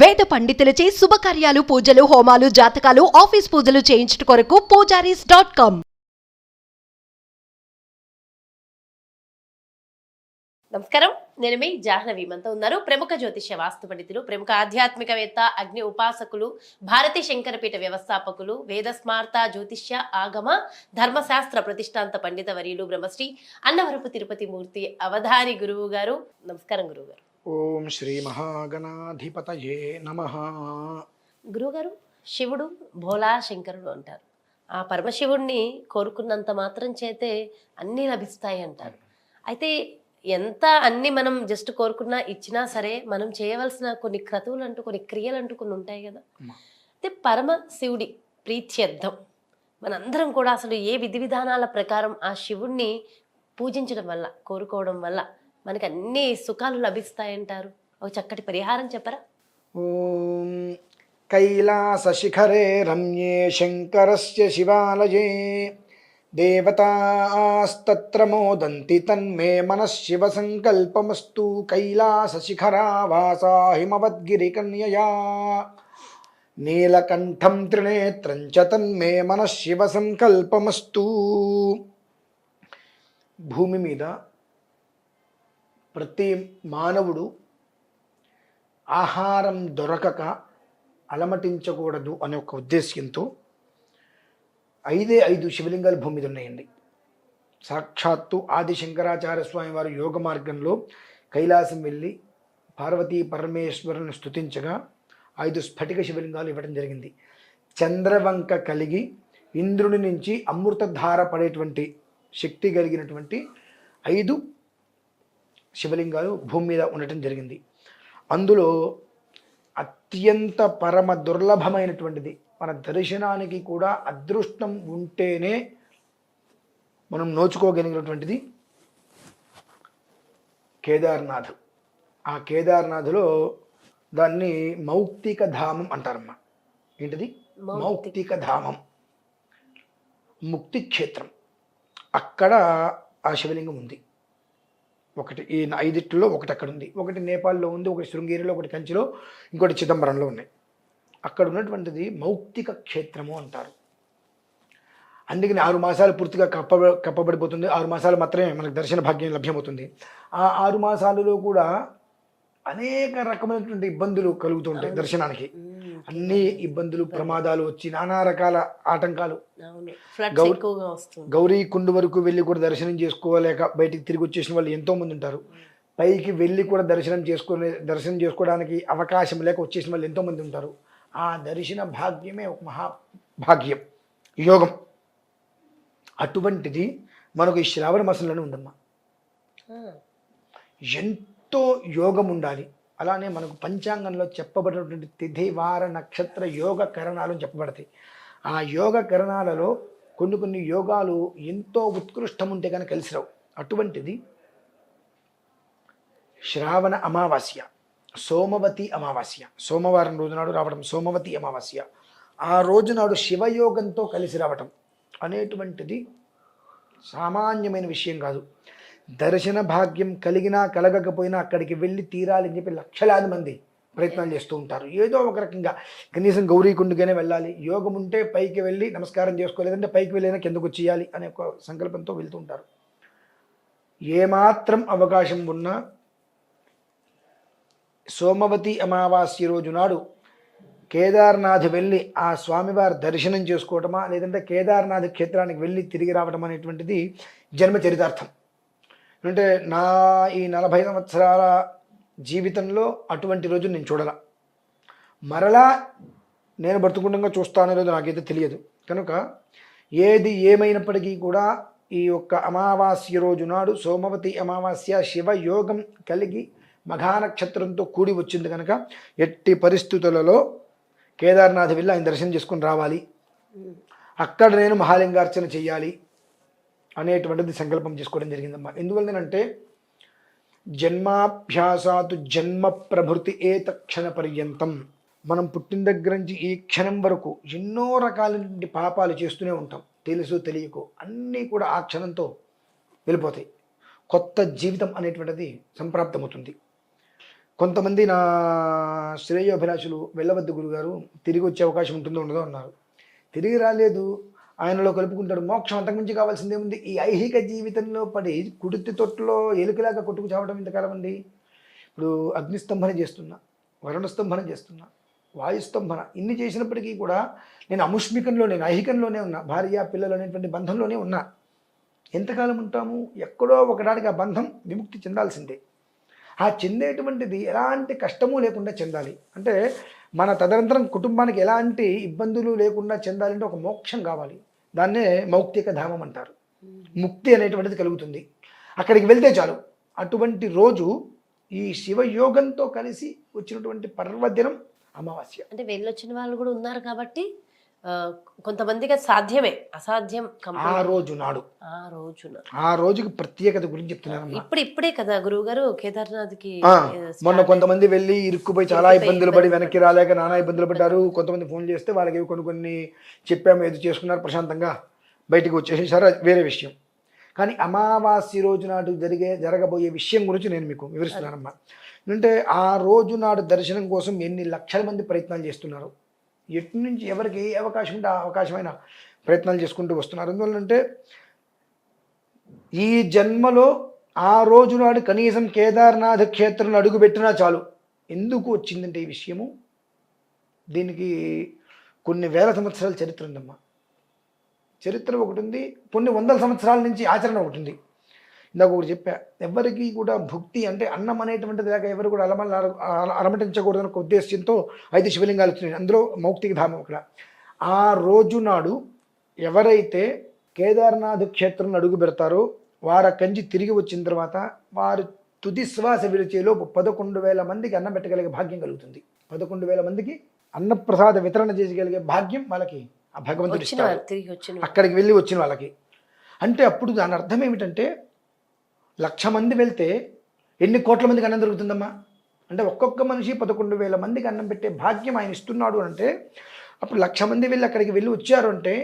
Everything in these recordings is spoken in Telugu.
వేద పండితులచే శుభకార్యాలు పూజలు హోమాలు జాతకాలు ఆఫీస్ పూజలు చేయించుట కొరకు పూజారీస్.com. నమస్కారం, నేను మీ జాహ్నవి. మనతో ఉన్నారు ప్రముఖ జ్యోతిష్య వాస్తు పండితులు, ప్రముఖ ఆధ్యాత్మికవేత్త, అగ్ని ఉపాసకులు, భారతీ శంకరపీఠ వ్యవస్థాపకులు, వేద స్మార్త జ్యోతిష్య ఆగమ ధర్మశాస్త్ర ప్రతిష్టాంత పండిత వర్యులు బ్రహ్మశ్రీ అన్నవరపు తిరుపతి మూర్తి అవధాని గురువు గారు. నమస్కారం గురువు గారు. ఓం శ్రీ మహాగణాధిపతయే నమః. గురువుగారు, శివుడు భోలా శంకరుడు అంటారు. ఆ పరమశివుణ్ణి కోరుకున్నంత మాత్రం చేతే అన్నీ లభిస్తాయి అంటారు. అయితే ఎంత అన్ని మనం జస్ట్ కోరుకున్నా ఇచ్చినా సరే మనం చేయవలసిన కొన్ని క్రతువులు అంటూ కొన్ని క్రియలు అంటూ కొన్ని ఉంటాయి కదా. అయితే పరమశివుడి ప్రీత్యర్థం మనందరం కూడా అసలు ఏ విధి విధానాల ప్రకారం ఆ శివుణ్ణి పూజించడం వల్ల, కోరుకోవడం వల్ల మనకి అన్ని సుఖాలు లభిస్తాయంటారు. ఒక చక్కటి పరిహారం చెప్పరా? ఓం కైలాస శిఖరే రమ్యే శంకరస్య శివాలయే దేవతాస్తత్ర మోదంతి తన్మే మనఃశివ సంకల్పమస్తు. కైలాస శిఖరావాసా హిమవద్గిరికన్యయా నీలకంఠం త్రినేత్రం చ తన్మే మనఃశివ సంకల్పమస్తు. భూమి మీద ప్రతి మానవుడు ఆహారం దొరకక అలమటించకూడదు అనే ఒక ఉద్దేశ్యంతో 5 శివలింగాలు భూమి మీద ఉన్నాయండి. సాక్షాత్తు ఆది శంకరాచార్య స్వామి వారు యోగ మార్గంలో కైలాసం వెళ్ళి పార్వతీ పరమేశ్వరుని స్తుతించగా 5 స్ఫటిక శివలింగాలు ఇవ్వడం జరిగింది. చంద్రవంక కలిగి ఇంద్రుని నుంచి అమృతధార పడేటువంటి శక్తి కలిగినటువంటి 5 శివలింగాలు భూమి మీద ఉండటం జరిగింది. అందులో అత్యంత పరమ దుర్లభమైనటువంటిది, మన దర్శనానికి కూడా అదృష్టం ఉంటేనే మనం నోచుకోగలిగినటువంటిది కేదార్నాథ్. ఆ కేదార్నాథ్లో దాన్ని మౌక్తిక ధామం అంటారమ్మా. ఏంటిది? మౌక్తిక ధామం, ముక్తి క్షేత్రం. అక్కడ ఆ శివలింగం ఉంది. ఒకటి ఈ 5 ఒకటి అక్కడ ఉంది, ఒకటి నేపాల్లో ఉంది, ఒకటి శృంగేరిలో, ఒకటి కంచిలో, ఇంకోటి చిదంబరంలో ఉన్నాయి. అక్కడ ఉన్నటువంటిది మౌక్తిక క్షేత్రము అంటారు. అందుకని 6 మాసాలు పూర్తిగా కప్పబడిపోతుంది. 6 మాసాలు మాత్రమే మనకు దర్శన భాగ్యం లభ్యమవుతుంది. ఆ 6 మాసాలలో కూడా అనేక రకమైనటువంటి ఇబ్బందులు కలుగుతుంటాయి. దర్శనానికి అన్ని ఇబ్బందులు, ప్రమాదాలు వచ్చి నానా రకాల ఆటంకాలు. గౌరీ కుండు వరకు వెళ్ళి కూడా దర్శనం చేసుకోలేక బయటికి తిరిగి వచ్చేసిన వాళ్ళు ఎంతోమంది ఉంటారు. పైకి వెళ్ళి కూడా దర్శనం చేసుకోవడానికి అవకాశం లేక వచ్చేసిన వాళ్ళు ఎంతోమంది ఉంటారు. ఆ దర్శన భాగ్యమే ఒక మహాభాగ్యం, యోగం. అటువంటిది మనకు ఈ శ్రావణ మాసంలోనే ఉందమ్మా. ఎంతో యోగం ఉండాలి. అలానే మనకు పంచాంగంలో చెప్పబడినటువంటి తిథి వార నక్షత్ర యోగ కరణాలు చెప్పబడతాయి. ఆ యోగ కరణాలలో కొన్ని యోగాలు ఎంతో ఉత్కృష్టం ఉంటే కానీ కలిసి రావు. అటువంటిది శ్రావణ అమావాస్య, సోమవతి అమావాస్య, సోమవారం రోజునాడు రావడం సోమవతి అమావాస్య. ఆ రోజునాడు శివయోగంతో కలిసి రావటం అనేటువంటిది సామాన్యమైన విషయం కాదు. దర్శన భాగ్యం కలిగినా కలగకపోయినా అక్కడికి వెళ్ళి తీరాలని చెప్పి లక్షలాది మంది ప్రయత్నాలు చేస్తూ ఉంటారు. ఏదో ఒక రకంగా కనీసం గౌరీకుండుగానే వెళ్ళాలి, యోగం ఉంటే పైకి వెళ్ళి నమస్కారం చేసుకోలేదంటే పైకి వెళ్ళినా కిందకు వచ్చేయాలి అనే ఒక సంకల్పంతో వెళ్తూ ఉంటారు. ఏమాత్రం అవకాశం ఉన్నా సోమవతి అమావాస్య రోజు నాడు కేదార్నాథ్ వెళ్ళి ఆ స్వామివారి దర్శనం చేసుకోవటమా, లేదంటే కేదార్నాథ్ క్షేత్రానికి వెళ్ళి తిరిగి రావటం అనేటువంటిది జన్మ చరితార్థం. అంటే నా ఈ 40 సంవత్సరాల జీవితంలో అటువంటి రోజు నేను చూడాల. మరలా నేను బ్రతుకుండగా చూస్తానే రోజు నాకైతే తెలియదు. కనుక ఏది ఏమైనప్పటికీ కూడా ఈ యొక్క అమావాస్య రోజు నాడు సోమవతి అమావాస్య శివయోగం కలిగి మఘానక్షత్రంతో కూడి వచ్చింది కనుక ఎట్టి పరిస్థితులలో కేదార్నాథ్ వెళ్ళి ఆయన దర్శనం చేసుకుని రావాలి. అక్కడ నేను మహాలింగార్చన చెయ్యాలి అనేటువంటిది సంకల్పం చేసుకోవడం జరిగిందమ్మా. ఎందువల్లనంటే జన్మాభ్యాసాతు జన్మ ప్రభృతి ఏతక్షణ పర్యంతం. మనం పుట్టిన దగ్గర నుంచి ఈ క్షణం వరకు ఎన్నో రకాలైన పాపాలు చేస్తూనే ఉంటాం, తెలుసు తెలియకు. అన్నీ కూడా ఆ క్షణంతో వెళ్ళిపోతాయి. కొత్త జీవితం అనేటువంటిది సంప్రాప్తమవుతుంది. కొంతమంది నా శ్రేయోభిలాషులు వెళ్ళవద్దు గురుగారు, తిరిగి వచ్చే అవకాశం ఉంటుందో ఉండదో అన్నారు. తిరిగి రాలేదు, ఆయనలో కలుపుకుంటాడు. మోక్షం అంతకుమించి కావాల్సిందేముంది? ఈ ఐహిక జీవితంలో పడి కుడితి తొట్టులో ఎలుకలాగా కొట్టుకు చావడం ఇంతకాలం అండి. ఇప్పుడు అగ్నిస్తంభన చేస్తున్నా, వరుణస్తంభన చేస్తున్నా, వాయుస్తంభన, ఇన్ని చేసినప్పటికీ కూడా నేను అముష్మికంలో, నేను ఐహికంలోనే ఉన్నా, భార్య పిల్లలు అనేటువంటి బంధంలోనే ఉన్నా. ఎంతకాలం ఉంటాము? ఎక్కడో ఒకడానికి ఆ బంధం విముక్తి చెందాల్సిందే. ఆ చెందేటువంటిది ఎలాంటి కష్టము లేకుండా చెందాలి అంటే, మన తదనంతరం కుటుంబానికి ఎలాంటి ఇబ్బందులు లేకుండా చెందాలంటే ఒక మోక్షం కావాలి. దాన్నే మౌక్తిక ధామం అంటారు. ముక్తి అనేటువంటిది కలుగుతుంది, అక్కడికి వెళ్తే చాలు. అటువంటి రోజు ఈ శివయోగంతో కలిసి వచ్చినటువంటి పర్వదినం అమావాస్య. అంటే వెళ్ళొచ్చిన వాళ్ళు కూడా ఉన్నారు కాబట్టి కొంతమందికి అది సాధ్యమే, అసాధ్యం ఆ రోజు నాడు, ఆ రోజుకి ప్రత్యేకత గురించి చెప్తున్నాను. ఇప్పుడే కదా గురువు గారు కేదార్నాథ్కి మొన్న కొంతమంది వెళ్ళి ఇరుక్కుపోయి చాలా ఇబ్బందులు పడి వెనక్కి రాలేక నానా ఇబ్బందులు పడ్డారు. కొంతమంది ఫోన్ చేస్తే వాళ్ళకి కొన్ని చెప్పాము, ఏదో చేసుకున్నారు, ప్రశాంతంగా బయటికి వచ్చేసేసారు, వేరే విషయం. కానీ అమావాస్య రోజు నాడు జరగబోయే విషయం గురించి నేను మీకు వివరిస్తున్నానమ్మా. అంటే ఆ రోజు నాడు దర్శనం కోసం ఎన్ని లక్షల మంది ప్రయత్నాలు చేస్తున్నారు, ఎటు నుంచి ఎవరికి ఏ అవకాశం ఉంటే ఆ అవకాశమైన ప్రయత్నాలు చేసుకుంటూ వస్తున్నారు. ఎందువల్లంటే ఈ జన్మలో ఆ రోజు నాడు కనీసం కేదార్నాథ్ క్షేత్రంలో అడుగుపెట్టినా చాలు. ఎందుకు వచ్చిందంటే ఈ విషయము, దీనికి కొన్ని వేల సంవత్సరాల చరిత్ర ఉందమ్మా. చరిత్ర ఒకటి ఉంది, కొన్ని వందల సంవత్సరాల నుంచి ఆచరణ ఒకటి ఉంది. ఇందాక ఒకటి చెప్పా, ఎవరికి కూడా భుక్తి అంటే అన్నం అనేటువంటిది లేక ఎవరు కూడా అలమటించకూడదని ఒక ఉద్దేశంతో 5 శివలింగాలు వచ్చినాయి, అందులో మౌక్తిక ధామం అక్కడ. ఆ రోజు నాడు ఎవరైతే కేదార్నాథ్ క్షేత్రంలో అడుగు పెడతారో వారు కంచి తిరిగి వచ్చిన తర్వాత వారు తుది శ్వాస విడిచేలోపు 11,000 మందికి అన్నం పెట్టగలిగే భాగ్యం కలుగుతుంది. 11,000 మందికి అన్నప్రసాద వితరణ చేయగలిగే భాగ్యం వాళ్ళకి ఆ భగవంతుడు ఇస్తాడు, అక్కడికి వెళ్ళి వచ్చిన వాళ్ళకి. అంటే అప్పుడు దాని అర్థం ఏమిటంటే, 1,00,000 మంది వెళ్తే ఎన్ని కోట్ల మందికి అన్నం దొరుకుతుందమ్మా? అంటే ఒక్కొక్క మనిషి 11,000 మందికి అన్నం పెట్టే భాగ్యం ఆయన ఇస్తున్నాడు అంటే, అప్పుడు 1,00,000 మంది వెళ్ళి అక్కడికి వెళ్ళి వచ్చారు అంటే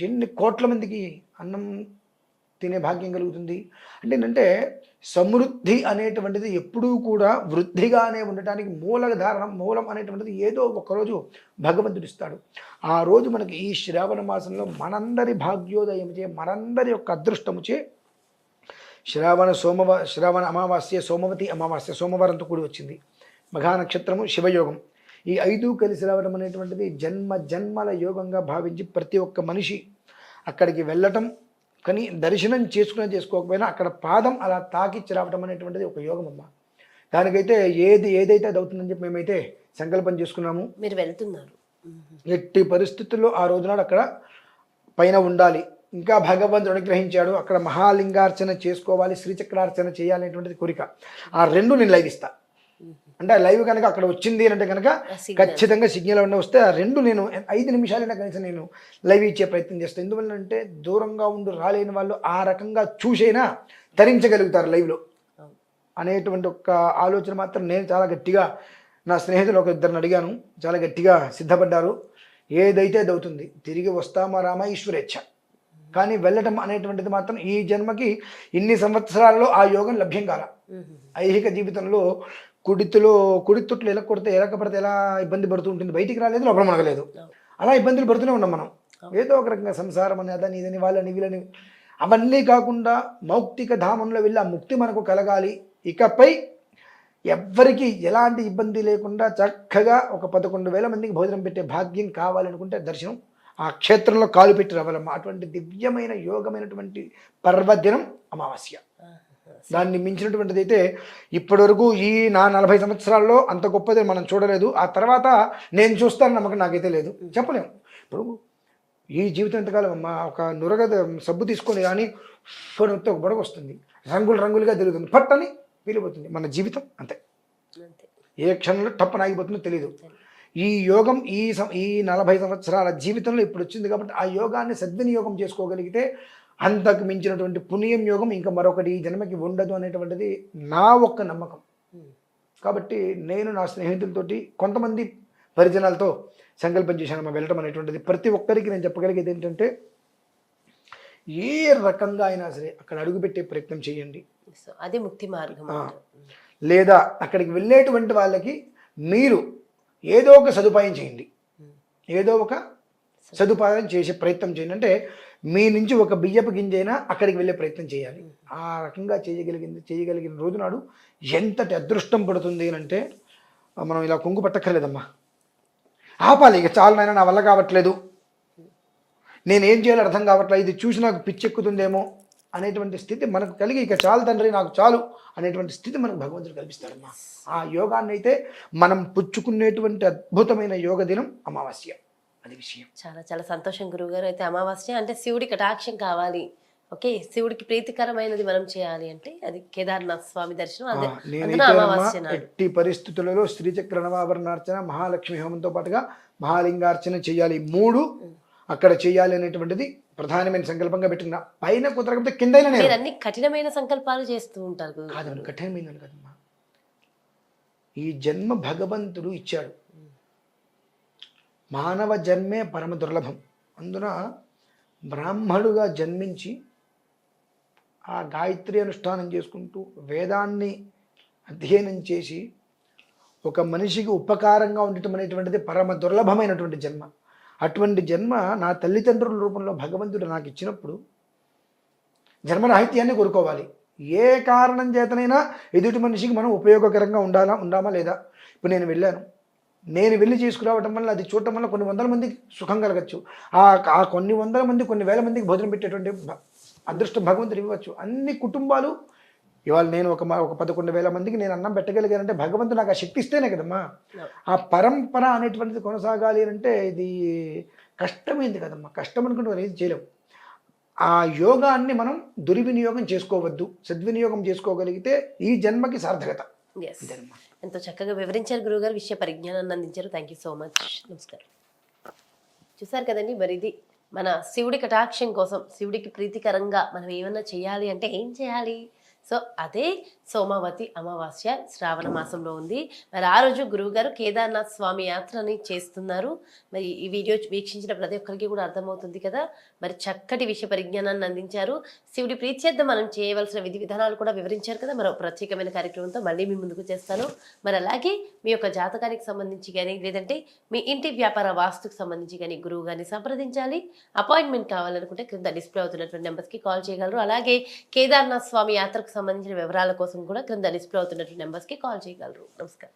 ఎన్ని కోట్ల మందికి అన్నం తినే భాగ్యం కలుగుతుంది. అంటే ఏంటంటే సమృద్ధి అనేటువంటిది ఎప్పుడూ కూడా వృద్ధిగానే ఉండటానికి మూలం అనేటువంటిది ఏదో ఒకరోజు భగవంతుడు ఇస్తాడు. ఆ రోజు మనకి ఈ శ్రావణ మాసంలో మనందరి భాగ్యోదయముచే, మనందరి యొక్క అదృష్టముచే శ్రావణ అమావాస్య, సోమవతి అమావాస్య, సోమవారంతో కూడి వచ్చింది. మఘా నక్షత్రము, శివయోగం, ఈ 5 కలిసి రావడం అనేటువంటిది జన్మల యోగంగా భావించి ప్రతి ఒక్క మనిషి అక్కడికి వెళ్ళటం, కానీ దర్శనం చేసుకోకపోయినా అక్కడ పాదం అలా తాకిచ్చి రావడం అనేటువంటిది ఒక యోగం అమ్మ. దానికైతే ఏదైతే అది అవుతుందని చెప్పి మేమైతే సంకల్పం చేసుకున్నాము. మీరు వెళ్తున్నారు, ఎట్టి పరిస్థితుల్లో ఆ రోజునాడు అక్కడ పైన ఉండాలి. ఇంకా భగవంతుడు అనుగ్రహించాడు, అక్కడ మహాలింగార్చన చేసుకోవాలి, శ్రీచక్రార్చన చేయాలనేటువంటిది కోరిక. ఆ 2 నేను లైవ్ ఇస్తా. అంటే ఆ లైవ్ కనుక అక్కడ వచ్చింది అంటే కనుక ఖచ్చితంగా సిగ్నల్ ఉన్న వస్తే ఆ 2 నేను 5 నిమిషాలైనా కనీసం నేను లైవ్ ఇచ్చే ప్రయత్నం చేస్తాను. ఎందువల్లంటే దూరంగా ఉండి రాలేని వాళ్ళు ఆ రకంగా చూసైనా ధరించగలుగుతారు లైవ్లో అనేటువంటి ఒక ఆలోచన మాత్రం నేను చాలా గట్టిగా, నా స్నేహితులు 1-2 అడిగాను, చాలా గట్టిగా సిద్ధపడ్డారు. ఏదైతే అది అవుతుంది, తిరిగి వస్తామా రామా ఈశ్వరేచ్ఛ. కానీ వెళ్ళటం అనేటువంటిది మాత్రం ఈ జన్మకి ఇన్ని సంవత్సరాల్లో ఆ యోగం లభ్యం కాల. ఐహిక జీవితంలో కుడితుట్లు ఎలా కొడితే ఎలకపడితే ఎలా ఇబ్బంది పడుతూ ఉంటుంది, బయటికి రాలేదు, లోపల మనగలేదు, అలా ఇబ్బందులు పడుతూనే ఉన్నాం మనం. ఏదో ఒక రకంగా సంసారం అని అదని ఇదని వాళ్ళని వీళ్ళని అవన్నీ కాకుండా మౌక్తిక ధామంలో వెళ్ళి ఆ ముక్తి మనకు కలగాలి. ఇకపై ఎవ్వరికి ఎలాంటి ఇబ్బంది లేకుండా చక్కగా ఒక 11,000 మందికి భోజనం పెట్టే భాగ్యం కావాలనుకుంటే దర్శనం ఆ క్షేత్రంలో కాలు పెట్టి రావాలమ్మా. అటువంటి దివ్యమైన యోగమైనటువంటి పర్వదినం అమావాస్య. దాన్ని మించినటువంటిది అయితే ఇప్పటి వరకు ఈ నా 40 సంవత్సరాల్లో అంత గొప్పది మనం చూడలేదు. ఆ తర్వాత నేను చూస్తాను నమ్మకం నాకైతే లేదు, చెప్పలేము. ఇప్పుడు ఈ జీవితం ఎంతకాలం అమ్మా, ఒక నురగ సబ్బు తీసుకొని కానీ ఒక బొడగ వస్తుంది, రంగులుగా తిరుగుతుంది, పట్టని వెళ్ళిపోతుంది. మన జీవితం అంతే, ఏ క్షణంలో టప్పని ఆగిపోతుందో తెలియదు. ఈ యోగం ఈ 40 సంవత్సరాల జీవితంలో ఇప్పుడు వచ్చింది కాబట్టి ఆ యోగాన్ని సద్వినియోగం చేసుకోగలిగితే అంతకు మించినటువంటి పుణ్యం యోగం ఇంకా మరొకటి ఈ జన్మకి ఉండదు అనేటువంటిది నా ఒక్క నమ్మకం. కాబట్టి నేను నా స్నేహితులతోటి కొంతమంది పరిజనాలతో సంకల్పం చేశాను వెళ్ళటం అనేటువంటిది. ప్రతి ఒక్కరికి నేను చెప్పగలిగేది ఏంటంటే, ఏ రకంగా అయినా సరే అక్కడ అడుగుపెట్టే ప్రయత్నం చేయండి. అది ముక్తి మార్గం. లేదా అక్కడికి వెళ్ళేటువంటి వాళ్ళకి మీరు ఏదో ఒక సదుపాయం చేయండి, ఏదో ఒక సదుపాయం చేసే ప్రయత్నం చేయండి. అంటే మీ నుంచి ఒక బియ్యపు గింజైనా అక్కడికి వెళ్ళే ప్రయత్నం చేయాలి. ఆ రకంగా చేయగలిగిన రోజు నాడు ఎంతటి అదృష్టం పడుతుంది అని అంటే మనం ఇలా కొంగు పట్టక్కర్లేదమ్మా, ఆపాలి, ఇక చాలు నాయనా నా వల్ల కావట్లేదు, నేనేం చేయాలో అర్థం కావట్లేదు, ఇది చూసి నాకు పిచ్చెక్కుతుందేమో అనేటువంటి స్థితి మనకు కలిగి ఇక చాలు తండ్రి నాకు చాలు అనేటువంటి స్థితి మనకు భగవంతుడు కల్పిస్తాడమ్మా. ఆ యోగాన్ని అయితే మనం పుచ్చుకునేటువంటి అద్భుతమైన యోగ దినం అమావాస్య. అది విషయం. చాలా చాలా సంతోషం గురువుగారు. అయితే అమావాస్య అంటే శివుడి కటాక్షం కావాలి, ఓకే, శివుడికి ప్రీతికరమైనది మనం చేయాలి అంటే అది కేదార్నాథ్ స్వామి దర్శనం. అదే అందులో అమావాస్య నాడు ఎట్టి పరిస్థితులలో శ్రీచక్ర నవాభరణార్చన, మహాలక్ష్మి హోమంతో పాటుగా మహాలింగార్చన చేయాలి. 3 అక్కడ చేయాలి అనేటువంటిది ప్రధానమైన సంకల్పంగా పెట్టుకున్నా. పైన కుదరకపోతే కిందైనా మీరు అన్ని కఠినమైన సంకల్పాలు చేస్తూ ఉంటారు గురువు. కాదు, కఠినమైందని కదమ్మా. ఈ జన్మ భగవంతుడు ఇచ్చాడు. మానవ జన్మే పరమ దుర్లభం. అందున బ్రాహ్మణుడుగా జన్మించి ఆ గాయత్రి అనుష్ఠానం చేసుకుంటూ వేదాన్ని అధ్యయనం చేసి ఒక మనిషికి ఉపకారంగా ఉండటం అనేటువంటిది పరమ దుర్లభమైనటువంటి జన్మ. అటువంటి జన్మ నా తల్లిదండ్రుల రూపంలో భగవంతుడు నాకు ఇచ్చినప్పుడు జన్మరాహిత్యాన్ని కోరుకోవాలి. ఏ కారణం చేతనైనా ఎదుటి మనిషికి మనం ఉపయోగకరంగా ఉండామా లేదా. ఇప్పుడు నేను వెళ్ళి చేసుకురావటం వల్ల, అది చూడటం వల్ల కొన్ని వందల మందికి సుఖం కలగచ్చు. ఆ కొన్ని వందల మంది, కొన్ని వేల మందికి భోజనం పెట్టేటువంటి అదృష్టం భగవంతుడు ఇవ్వచ్చు. అన్ని కుటుంబాలు ఇవాళ నేను ఒక 11,000 మందికి నేను అన్నం పెట్టగలిగానంటే భగవంతుడు నాకు ఆ శక్తి ఇస్తేనే కదమ్మా. ఆ పరంపర అనేటువంటిది కొనసాగాలి అంటే ఇది కష్టమైంది కదమ్మా. కష్టం అనుకుంటే మనం ఏది చేయలేము. ఆ యోగాన్ని మనం దుర్వినియోగం చేసుకోవద్దు, సద్వినియోగం చేసుకోగలిగితే ఈ జన్మకి సార్థకత. ఎంతో చక్కగా వివరించారు గురువుగారు, విషయ పరిజ్ఞానాన్ని అందించారు. Thank you so much. నమస్కారం. చూసారు కదండి, మరి ఇది మన శివుడి కటాక్షం కోసం, శివుడికి ప్రీతికరంగా మనం ఏమన్నా చేయాలి అంటే ఏం చేయాలి. సో అదే సోమావతి అమావాస్య శ్రావణ మాసంలో ఉంది. మరి ఆ రోజు గురువుగారు కేదార్నాథ్ స్వామి యాత్రని చేస్తున్నారు. మరి ఈ వీడియో వీక్షించిన ప్రతి ఒక్కరికి కూడా అర్థమవుతుంది కదా. మరి చక్కటి విషయ పరిజ్ఞానాన్ని అందించారు. శివుడి ప్రీత్యర్థం మనం చేయవలసిన విధి విధానాలు కూడా వివరించారు కదా. మరో ప్రత్యేకమైన కార్యక్రమంతో మళ్ళీ మీ ముందుకు చేస్తాను. మరి అలాగే మీ యొక్క జాతకానికి సంబంధించి కానీ, లేదంటే మీ ఇంటి వ్యాపార వాస్తుకు సంబంధించి కానీ గురువు గారిని సంప్రదించాలి, అపాయింట్మెంట్ కావాలనుకుంటే క్రింద డిస్ప్లే అవుతున్నటువంటి నెంబర్స్కి కాల్ చేయగలరు. అలాగే కేదార్నాథ్ స్వామి యాత్రకు సంబంధించిన వివరాల కోసం కూడా క్రింద డిస్ప్లే అవుతున్నటువంటి నెంబర్స్కి కాల్ చేయగలరు. నమస్కారం.